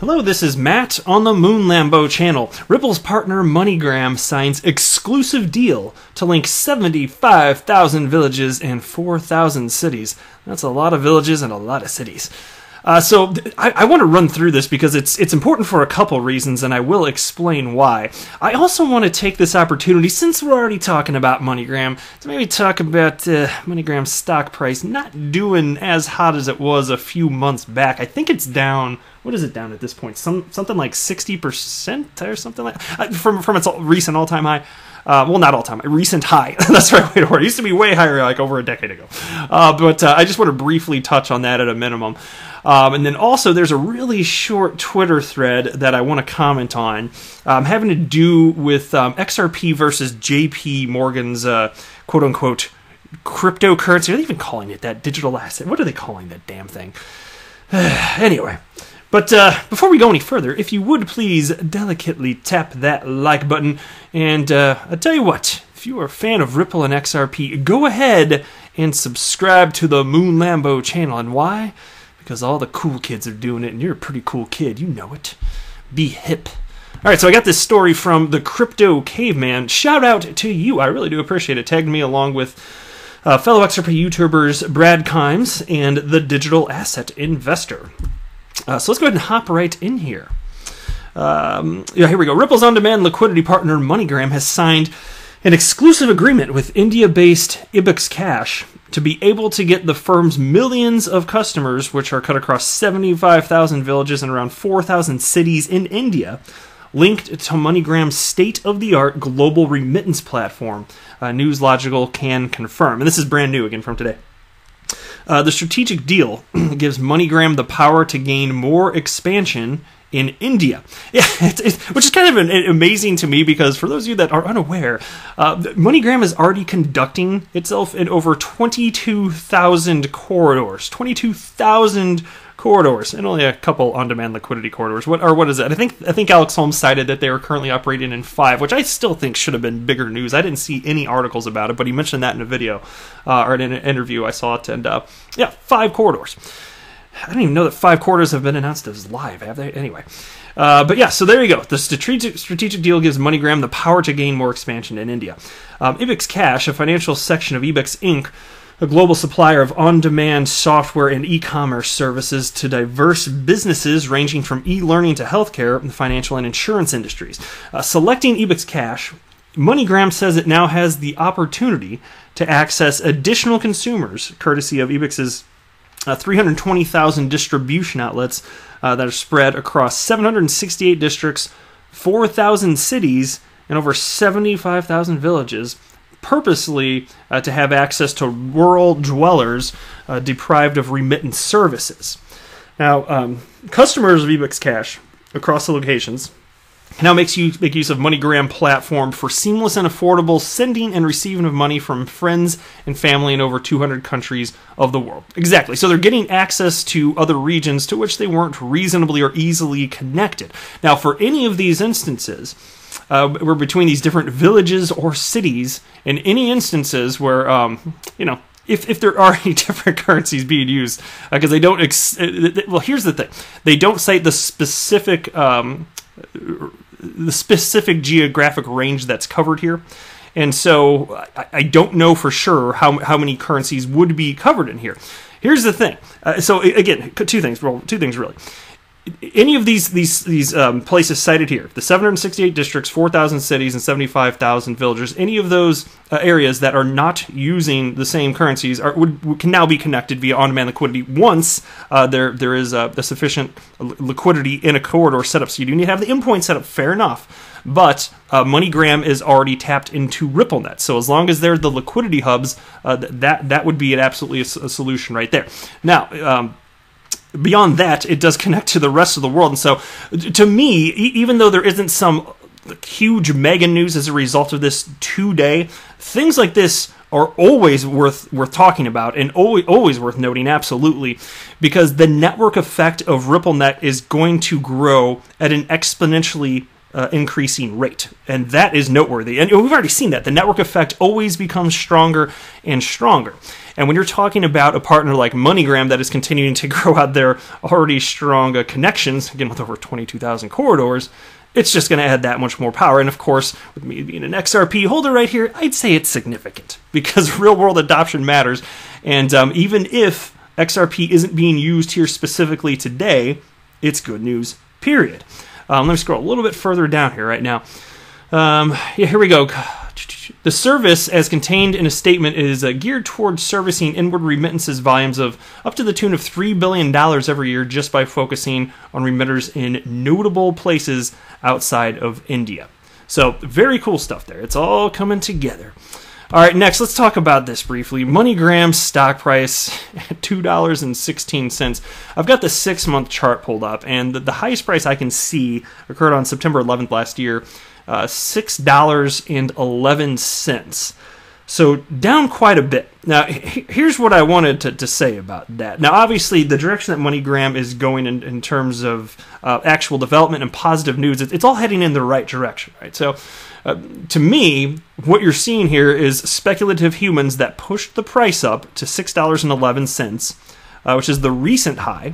Hello, this is Matt on the MoneyGram channel. Ripple's partner MoneyGram signs exclusive deal to link 75,000 villages and 4,000 cities. That's a lot of villages and a lot of cities. So I want to run through this because it's important for a couple reasons, and I will explain why. I also want to take this opportunity, since we're already talking about MoneyGram, to maybe talk about MoneyGram stock price not doing as hot as it was a few months back. I think it's down. What is it down at this point? Something like 60% or something like from its recent all-time high. Well, not all-time, recent high. That's the right way to word it. It used to be way higher, like over a decade ago. But I just want to briefly touch on that at a minimum. And then also, there's a really short Twitter thread that I want to comment on, having to do with XRP versus JP Morgan's quote-unquote cryptocurrency. Are they even calling it that? Digital asset? What are they calling that damn thing? Anyway. But before we go any further, if you would please delicately tap that like button, and I'll tell you what, if you are a fan of Ripple and XRP, go ahead and subscribe to the MoneyGram channel. And why? Because all the cool kids are doing it, and you're a pretty cool kid, you know it. Be hip. Alright, so I got this story from the Crypto Caveman. Shout out to you, I really do appreciate it. Tagged me along with fellow XRP YouTubers Brad Kimes and the Digital Asset Investor. So let's go ahead and hop right in here. Here we go. Ripple's on-demand liquidity partner MoneyGram has signed an exclusive agreement with India-based IBEX Cash to be able to get the firm's millions of customers, which are cut across 75,000 villages and around 4,000 cities in India, linked to MoneyGram's state-of-the-art global remittance platform. NewsLogical can confirm. And this is brand new again from today. The strategic deal gives MoneyGram the power to gain more expansion in India. Yeah, which is kind of amazing to me, because for those of you that are unaware, MoneyGram is already conducting itself in over 22,000 corridors. 22,000 corridors, and only a couple on-demand liquidity corridors. What is that? I think Alex Holmes cited that they were currently operating in 5, which I still think should have been bigger news. I didn't see any articles about it, but he mentioned that in a video or in an interview. I saw it, and yeah, 5 corridors. I don't even know that 5 corridors have been announced as live, have they? Anyway. But yeah, so there you go. The strategic deal gives MoneyGram the power to gain more expansion in India. IBEX Cash, a financial section of IBEX Inc., a global supplier of on-demand software and e-commerce services to diverse businesses ranging from e-learning to healthcare, the financial and insurance industries. Selecting IBEX Cash, MoneyGram says it now has the opportunity to access additional consumers, courtesy of IBEX's 320,000 distribution outlets that are spread across 768 districts, 4,000 cities, and over 75,000 villages, purposely to have access to rural dwellers deprived of remittance services. Now, customers of IBEX Cash across the locations now make use of MoneyGram platform for seamless and affordable sending and receiving of money from friends and family in over 200 countries of the world. Exactly. So they're getting access to other regions to which they weren't reasonably or easily connected. Now, for any of these instances, we're between these different villages or cities, in any instances where, you know, if there are any different currencies being used, because they don't, well, here's the thing. They don't cite the specific geographic range that's covered here. And so I don't know for sure how many currencies would be covered in here. Here's the thing. So again, two things really. Any of these places cited here, the 768 districts, 4,000 cities, and 75,000 villagers, any of those areas that are not using the same currencies can now be connected via on-demand liquidity once there is a sufficient liquidity in a corridor setup. So you do need to have the endpoint set up, fair enough. But MoneyGram is already tapped into RippleNet. So as long as they're the liquidity hubs, that would be absolutely a solution right there. Now, beyond that, it does connect to the rest of the world. And so, to me, even though there isn't some huge mega news as a result of this today, things like this are always worth talking about and always worth noting, absolutely, because the network effect of RippleNet is going to grow at an exponentially increasing rate, and that is noteworthy. And we've already seen that. The network effect always becomes stronger and stronger. And when you're talking about a partner like MoneyGram that is continuing to grow out their already strong connections, again with over 22,000 corridors, it's just going to add that much more power. And of course, with me being an XRP holder right here, I'd say it's significant because real-world adoption matters. And even if XRP isn't being used here specifically today, it's good news, period. Let me scroll a little bit further down here right now. Yeah, here we go. The service, as contained in a statement, is geared towards servicing inward remittances volumes of up to the tune of $3 billion every year just by focusing on remitters in notable places outside of India. So, very cool stuff there. It's all coming together. All right, next, let's talk about this briefly. MoneyGram stock price at $2.16. I've got the 6-month chart pulled up, and the highest price I can see occurred on September 11th last year, $6.11. So down quite a bit. Now, here's what I wanted to say about that. Now, obviously, the direction that MoneyGram is going in terms of actual development and positive news, it's all heading in the right direction, right? So, to me, what you're seeing here is speculative humans that pushed the price up to $6.11, which is the recent high.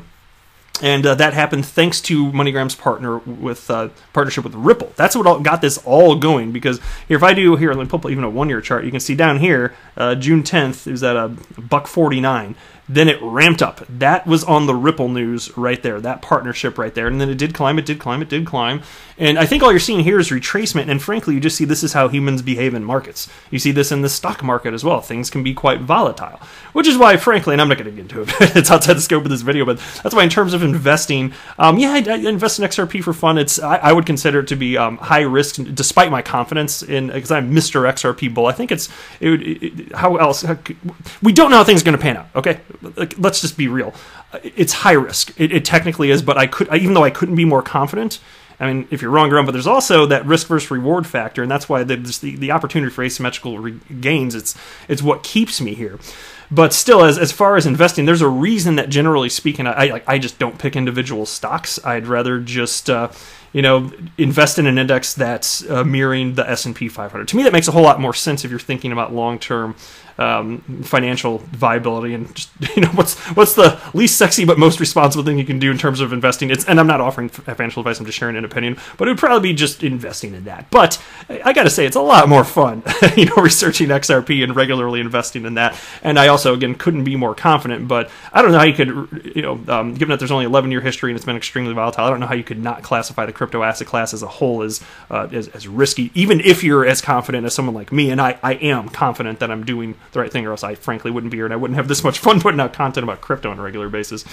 And that happened thanks to MoneyGram's partnership with Ripple. That's what got this all going. Because here, if I do here, let me pull up even a 1-year chart. You can see down here, June 10th, it was at $1.49. Then it ramped up. That was on the Ripple news right there, that partnership right there. And then it did climb, it did climb, it did climb. And I think all you're seeing here is retracement. And frankly, you just see this is how humans behave in markets. You see this in the stock market as well. Things can be quite volatile. Which is why, frankly, and I'm not going to get into it, it's outside the scope of this video, but that's why in terms of investing, yeah, I invest in XRP for fun. I would consider it to be high risk, despite my confidence in, because I'm Mr. XRP bull. I think we don't know how things are going to pan out, okay? Let's just be real. It's high risk. It technically is, but even though I couldn't be more confident, I mean, if you're wrong, you're wrong, but there's also that risk versus reward factor, and that's why the opportunity for asymmetrical gains, it's what keeps me here. But still, as far as investing, there's a reason that, generally speaking, I just don't pick individual stocks. I'd rather just invest in an index that's mirroring the S&P 500. To me, that makes a whole lot more sense if you're thinking about long-term financial viability and just what's the least sexy but most responsible thing you can do in terms of investing. And I'm not offering financial advice, I'm just sharing an opinion, but it would probably be just investing in that. But I gotta say, it's a lot more fun researching XRP and regularly investing in that. And I also, again, couldn't be more confident, but I don't know how you could, given that there's only 11-year history and it's been extremely volatile, I don't know how you could not classify the crypto asset class as a whole as risky, even if you're as confident as someone like me. And I am confident that I'm doing the right thing, or else I frankly wouldn't be here and I wouldn't have this much fun putting out content about crypto on a regular basis.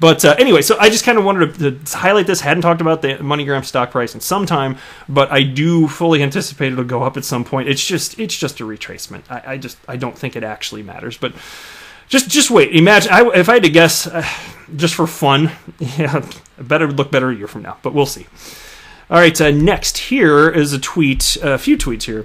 But anyway, so I just kind of wanted to highlight this. Hadn't talked about the MoneyGram stock price in some time, but I do fully anticipate it'll go up at some point. It's just a retracement. I don't think it actually matters, but just wait. Imagine if I had to guess, just for fun, yeah, it would look better a year from now, but we'll see. All right, next here is a few tweets here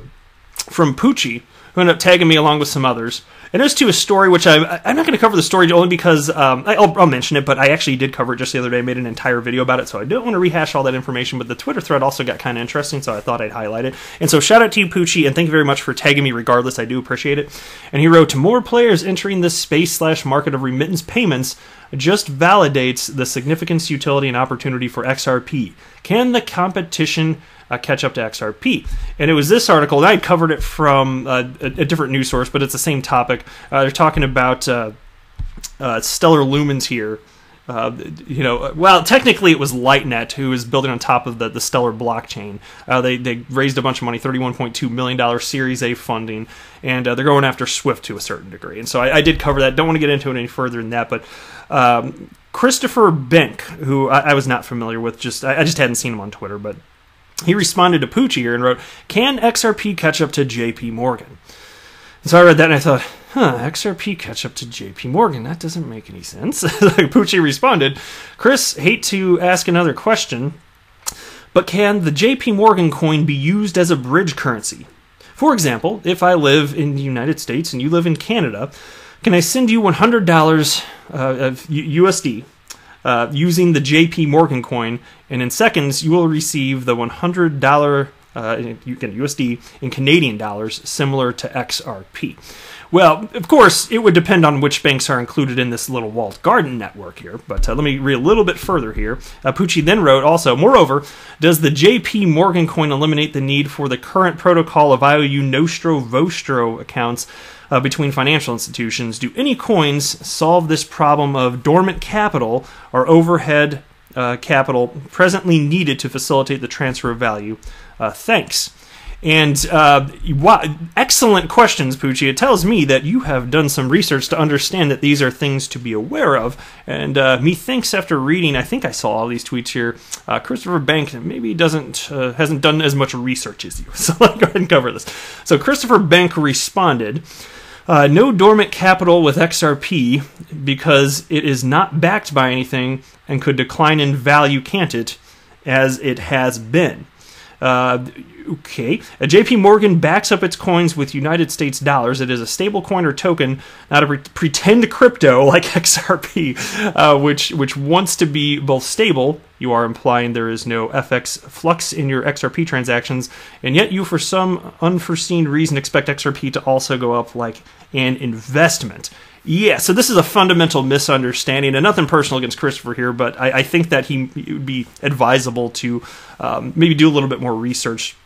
from Poochie, who ended up tagging me along with some others. And it was to a story which I'm not going to cover the story only because I'll mention it, but I actually did cover it just the other day, made an entire video about it, so I don't want to rehash all that information, but the Twitter thread also got kind of interesting, so I thought I'd highlight it. And so shout out to you, Poochie, and thank you very much for tagging me regardless. I do appreciate it. And he wrote, "To more players entering this space/market of remittance payments just validates the significance, utility, and opportunity for XRP. Can the competition catch up to XRP?" And it was this article, and I covered it from a different news source, but it's the same topic. They're talking about Stellar Lumens here. Well, technically it was Lightnet, who is building on top of the Stellar blockchain. They raised a bunch of money, $31.2 million Series A funding, and they're going after Swift to a certain degree. And so I did cover that. Don't want to get into it any further than that, but Christopher Benck, who I was not familiar with, I just hadn't seen him on Twitter, but he responded to Poochie here and wrote, "Can XRP catch up to JP Morgan?" And so I read that and I thought, XRP catch up to JP Morgan? That doesn't make any sense. Poochie responded, "Chris, hate to ask another question, but can the JP Morgan coin be used as a bridge currency? For example, if I live in the United States and you live in Canada, can I send you $100 of USD using the JP Morgan coin, and in seconds you will receive the $100 USD in Canadian dollars, similar to XRP?" Well, of course, it would depend on which banks are included in this little walled garden network here. But let me read a little bit further here. Pucci then wrote also, moreover, does the JP Morgan coin eliminate the need for the current protocol of IOU Nostro Vostro accounts between financial institutions? Do any coins solve this problem of dormant capital or overhead capital presently needed to facilitate the transfer of value? Thanks. And excellent questions, Pucci. It tells me that you have done some research to understand that these are things to be aware of. And methinks after reading, I think I saw all these tweets here, Christopher Bank maybe hasn't done as much research as you. So let's go ahead and cover this. So Christopher Bank responded, no dormant capital with XRP because it is not backed by anything and could decline in value, can't it, as it has been. Okay. JP Morgan backs up its coins with United States dollars. It is a stable coin or token, not a pretend crypto like XRP, which wants to be both stable. You are implying there is no FX flux in your XRP transactions, and yet you, for some unforeseen reason, expect XRP to also go up like an investment. Yeah, so this is a fundamental misunderstanding, and nothing personal against Christopher here, but I think that it would be advisable to maybe do a little bit more research.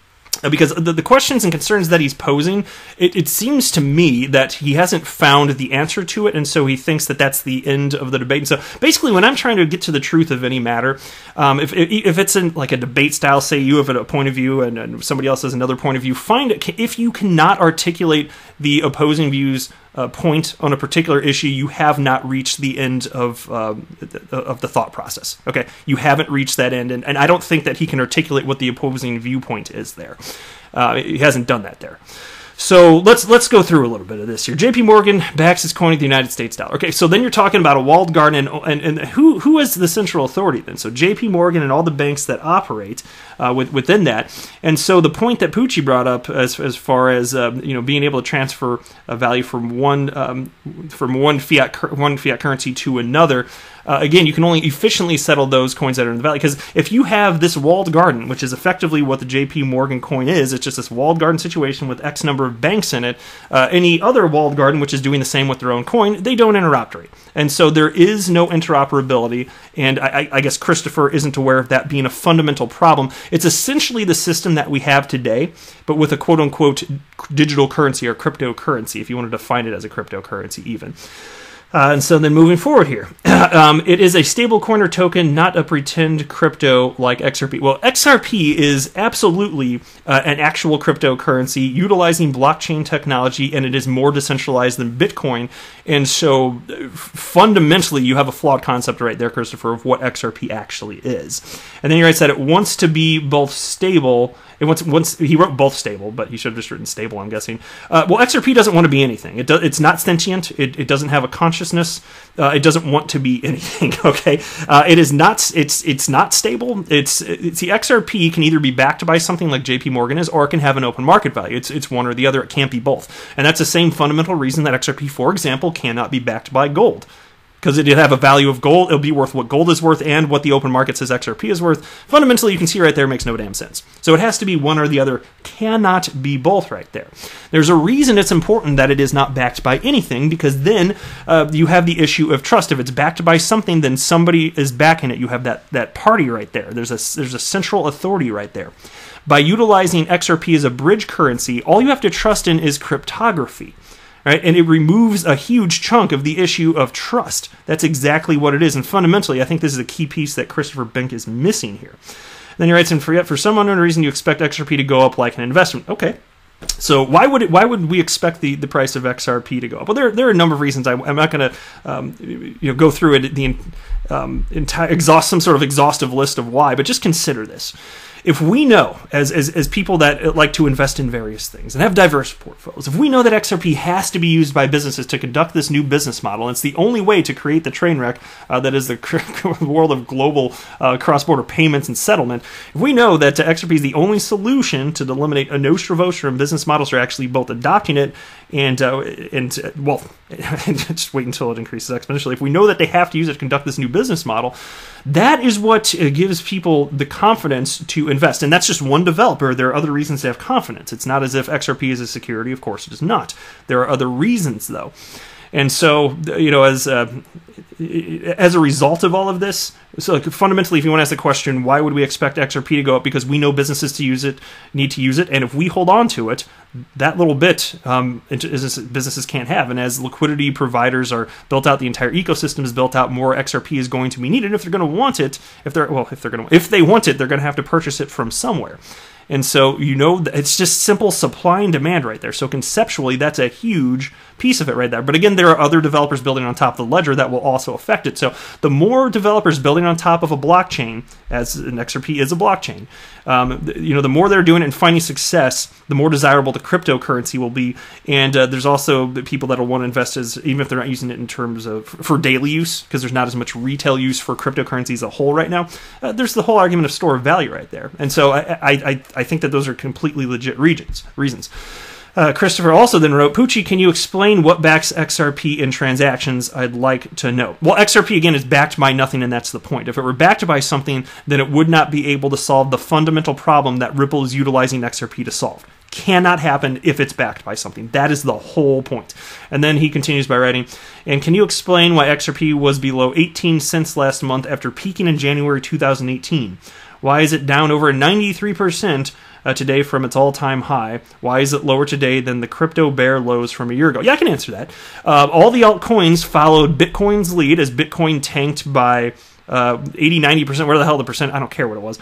Because the questions and concerns that he's posing, it seems to me that he hasn't found the answer to it, and so he thinks that that's the end of the debate. And so basically, when I'm trying to get to the truth of any matter, if it's in like a debate style, say you have a point of view and somebody else has another point of view, if you cannot articulate the opposing views point on a particular issue, you have not reached the end of the thought process. Okay, you haven't reached that end, and I don't think that he can articulate what the opposing viewpoint is there. He hasn't done that there. So let's go through a little bit of this here. JP Morgan backs its coin with the United States dollar. Okay, so then you're talking about a walled garden, and who is the central authority then? So JP Morgan and all the banks that operate within that. And so the point that Pucci brought up as far as being able to transfer a value from one fiat currency to another. Again, you can only efficiently settle those coins that are in the value, because if you have this walled garden, which is effectively what the JP Morgan coin is, it's just this walled garden situation with X number of banks in it. Any other walled garden, which is doing the same with their own coin, they don't interoperate. And so there is no interoperability, and I guess Christopher isn't aware of that being a fundamental problem. It's essentially the system that we have today, but with a quote-unquote digital currency or cryptocurrency, if you want to define it as a cryptocurrency even. And so then moving forward here, it is a stable coin or token, not a pretend crypto like XRP. Well, XRP is absolutely an actual cryptocurrency utilizing blockchain technology, and it is more decentralized than Bitcoin. And so fundamentally, you have a flawed concept right there, Christopher, of what XRP actually is. And then you said it wants to be both stable. He wrote both stable, but he should have just written stable, I'm guessing. Well, XRP doesn't want to be anything. It's not sentient. It doesn't have a consciousness. It doesn't want to be anything. Okay, it is not. It's not stable. The XRP can either be backed by something like JP Morgan is, or it can have an open market value. It's one or the other. It can't be both. And that's the same fundamental reason that XRP, for example, cannot be backed by gold. Because it'd have a value of gold, it'll be worth what gold is worth and what the open market says XRP is worth. Fundamentally, you can see right there, it makes no damn sense. So it has to be one or the other, cannot be both right there. There's a reason it's important that it is not backed by anything, because then you have the issue of trust. If it's backed by something, then somebody is backing it. You have that party right there. There's a central authority right there. By utilizing XRP as a bridge currency, all you have to trust in is cryptography. Right? And it removes a huge chunk of the issue of trust. That's exactly what it is. And fundamentally, I think this is a key piece that Christopher Bank is missing here. Then he writes, and for some unknown reason, you expect XRP to go up like an investment. Okay. So why would we expect the price of XRP to go up? Well, there are a number of reasons. I'm not going to go through it the entire some sort of exhaustive list of why, but just consider this. If we know, as people that like to invest in various things and have diverse portfolios, if we know that XRP has to be used by businesses to conduct this new business model, and it's the only way to create the train wreck that is the world of global cross-border payments and settlement, if we know that XRP is the only solution to eliminate a nostro vostro and business models are actually both adopting it and just wait until it increases exponentially. If we know that they have to use it to conduct this new business model, that is what gives people the confidence to invest. And that's just one developer. There are other reasons to have confidence. It's not as if XRP is a security. Of course, it is not. There are other reasons, though. And so, you know, as a result of all of this, so like fundamentally, if you want to ask the question, why would we expect XRP to go up? Because we know businesses need to use it, and if we hold on to it, that little bit businesses can't have. And as liquidity providers are built out, the entire ecosystem is built out, more XRP is going to be needed. If they're going to want it, if they want it, they're going to have to purchase it from somewhere. And so, you know, it's just simple supply and demand right there. So conceptually, that's a huge piece of it right there. But again, there are other developers building on top of the ledger that will also affect it. So the more developers building on top of a blockchain, as an XRP is a blockchain, you know, the more they're doing it and finding success, the more desirable the cryptocurrency will be. And there's also the people that will want to invest as, even if they're not using it in terms of for daily use, because there's not as much retail use for cryptocurrency as a whole right now. There's the whole argument of store of value right there. And so I think that those are completely legit reasons. Christopher also then wrote, Poochie, can you explain what backs XRP in transactions? I'd like to know. Well, XRP, again, is backed by nothing, and that's the point. If it were backed by something, then it would not be able to solve the fundamental problem that Ripple is utilizing XRP to solve. Cannot happen if it's backed by something. That is the whole point. And then he continues by writing, and can you explain why XRP was below 18 cents last month after peaking in January 2018? Why is it down over 93% today from its all-time high? Why is it lower today than the crypto bear lows from a year ago? Yeah, I can answer that. All the altcoins followed Bitcoin's lead as Bitcoin tanked by 80-90%, where the hell the percent, I don't care what it was,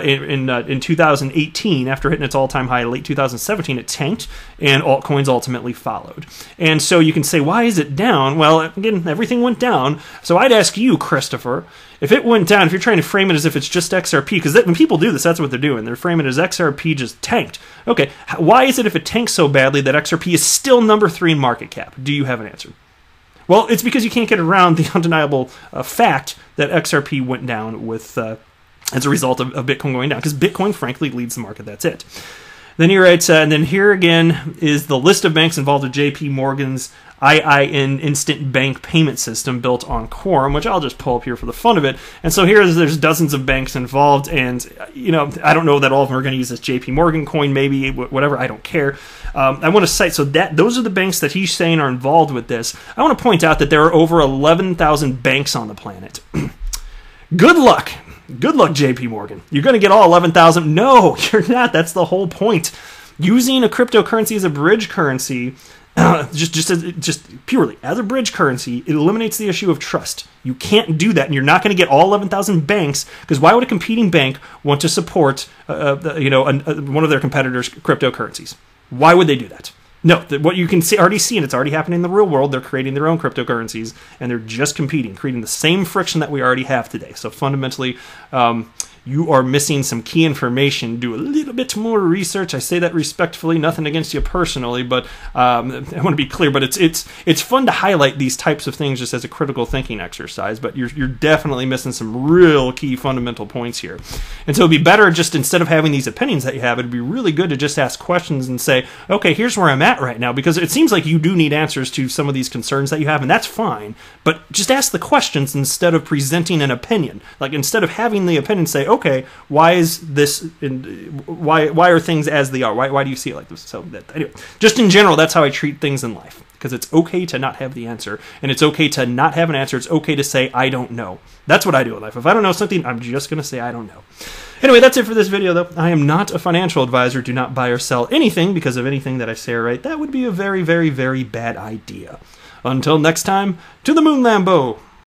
in 2018. After hitting its all-time high late 2017, it tanked, and altcoins ultimately followed. And so you can say, why is it down? Well, again, everything went down. So I'd ask you, Christopher, if it went down, if you're trying to frame it as if it's just XRP, because when people do this, that's what they're doing. They're framing it as XRP just tanked. Okay, why is it if it tanks so badly that XRP is still number 3 in market cap? Do you have an answer? Well, it's because you can't get around the undeniable fact that XRP went down with as a result of Bitcoin going down, because Bitcoin, frankly, leads the market. That's it. Then he writes, and then here again is the list of banks involved with JP Morgan's IIN instant bank payment system built on Quorum, which I'll just pull up here for the fun of it. And so here there's dozens of banks involved, and you know, I don't know that all of them are going to use this JP Morgan coin, maybe, whatever, I don't care. I want to cite, so that those are the banks that he's saying are involved with this. I want to point out that there are over 11,000 banks on the planet. Good luck. Good luck, JP Morgan. You're going to get all 11,000. No, you're not. That's the whole point. Using a cryptocurrency as a bridge currency, just purely as a bridge currency, it eliminates the issue of trust. You can't do that, and you're not going to get all 11,000 banks, because why would a competing bank want to support one of their competitors' cryptocurrencies? Why would they do that? No, what you can already see, and it's already happening in the real world, they're creating their own cryptocurrencies, and they're just competing, creating the same friction that we already have today. So fundamentally, you are missing some key information. Do a little bit more research. I say that respectfully, nothing against you personally, but I want to be clear. But it's fun to highlight these types of things just as a critical thinking exercise. But you're definitely missing some real key fundamental points here. And so it'd be better, just instead of having these opinions that you have, it'd be really good to just ask questions and say, okay, here's where I'm at right now, because it seems like you do need answers to some of these concerns that you have, and that's fine. But just ask the questions instead of presenting an opinion. Like, instead of having the opinion say, okay, why is this? Why are things as they are? Why do you see it like this? So anyway, just in general, that's how I treat things in life, because it's okay to not have the answer, and it's okay to not have an answer. It's okay to say I don't know. That's what I do in life. If I don't know something, I'm just going to say I don't know. Anyway, that's it for this video, though. I am not a financial advisor. Do not buy or sell anything because of anything that I say or write. That would be a very, very, very bad idea. Until next time, to the moon, Lambo.